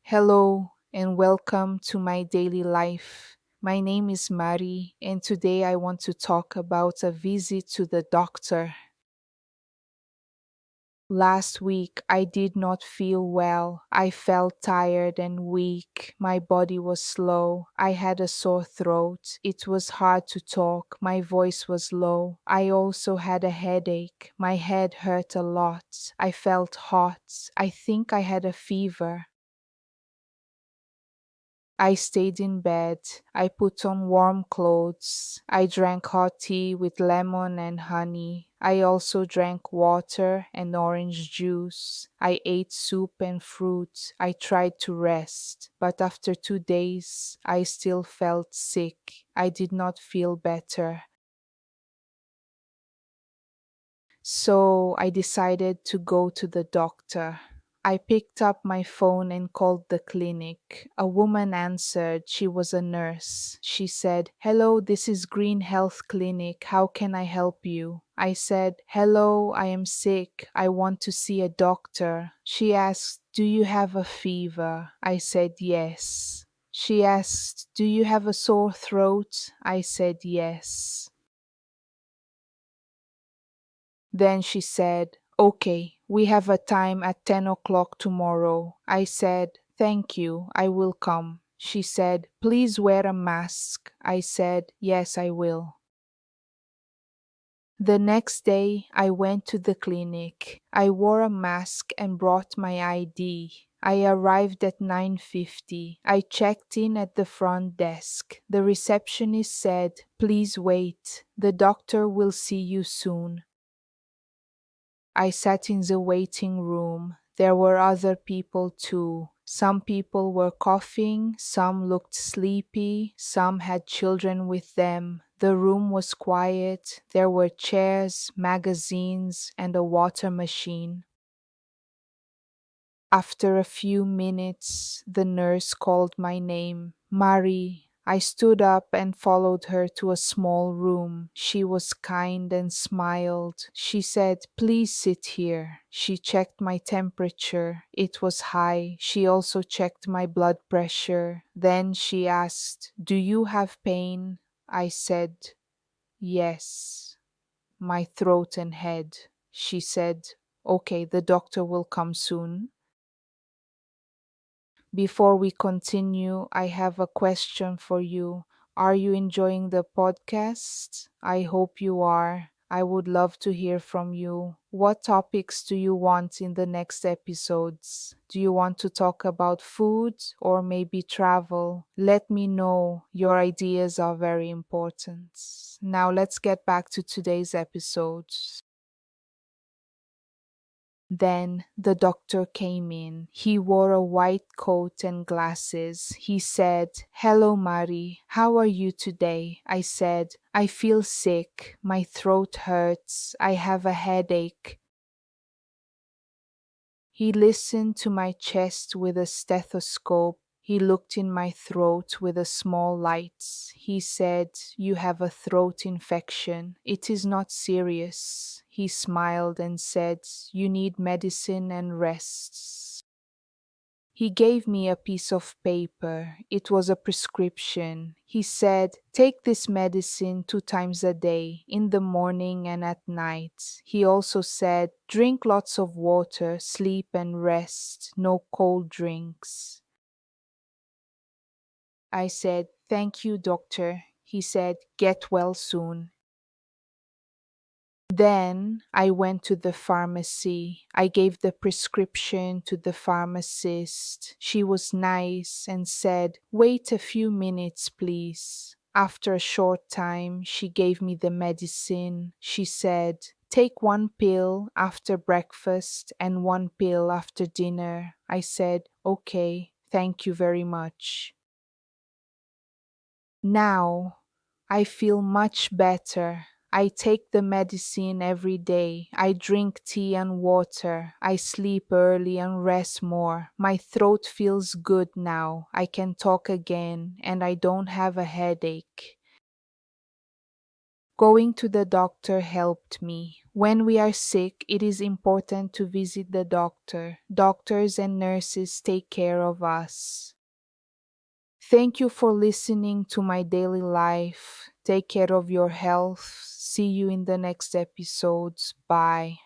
Hello and welcome to my daily life. My name is Mari, and today I want to talk about a visit to the doctor. Last week I did not feel well. I felt tired and weak. My body was slow. I had a sore throat. It was hard to talk. My voice was low. I also had a headache. My head hurt a lot. I felt hot. I think I had a fever. I stayed in bed. I put on warm clothes. I drank hot tea with lemon and honey. I also drank water and orange juice. I ate soup and fruit. I tried to rest, but after 2 days, I still felt sick. I did not feel better. So I decided to go to the doctor. I picked up my phone and called the clinic. A woman answered. She was a nurse. She said, "Hello, this is Green Health Clinic. How can I help you?" I said, "Hello, I am sick. I want to see a doctor." She asked, "Do you have a fever?" I said, "Yes." She asked, "Do you have a sore throat?" I said, "Yes." Then she said, "Okay, we have a time at 10 o'clock tomorrow." I said, "Thank you, I will come." She said, "Please wear a mask." I said, "Yes, I will." The next day, I went to the clinic. I wore a mask and brought my ID. I arrived at 9:50. I checked in at the front desk. The receptionist said, "Please wait. The doctor will see you soon." I sat in the waiting room. There were other people too. Some people were coughing, some looked sleepy, some had children with them. The room was quiet. There were chairs, magazines, and a water machine. After a few minutes, the nurse called my name, Marie. I stood up and followed her to a small room. She was kind and smiled. She said, "Please sit here." She checked my temperature. It was high. She also checked my blood pressure. Then she asked, "Do you have pain?" I said, "Yes, my throat and head." She said, "Okay, the doctor will come soon." Before we continue, I have a question for you. Are you enjoying the podcast? I hope you are. I would love to hear from you. What topics do you want in the next episodes? Do you want to talk about food or maybe travel? Let me know. Your ideas are very important. Now let's get back to today's episode. Then the doctor came in. He wore a white coat and glasses. He said, "Hello, Mari. How are you today?" I said, "I feel sick. My throat hurts. I have a headache." He listened to my chest with a stethoscope. He looked in my throat with a small light. He said, "You have a throat infection. It is not serious." He smiled and said, "You need medicine and rest." He gave me a piece of paper. It was a prescription. He said, "Take this medicine 2 times a day, in the morning and at night." He also said, "Drink lots of water, sleep and rest, no cold drinks." I said, "Thank you, doctor." He said, "Get well soon." Then I went to the pharmacy. I gave the prescription to the pharmacist. She was nice and said, "Wait a few minutes, please." After a short time, she gave me the medicine. She said, "Take one pill after breakfast and one pill after dinner." I said, "Okay, thank you very much." Now I feel much better. I take the medicine every day. I drink tea and water. I sleep early and rest more. My throat feels good now. I can talk again and I don't have a headache. Going to the doctor helped me. When we are sick, it is important to visit the doctor. Doctors and nurses take care of us. Thank you for listening to my daily life. Take care of your health. See you in the next episodes. Bye.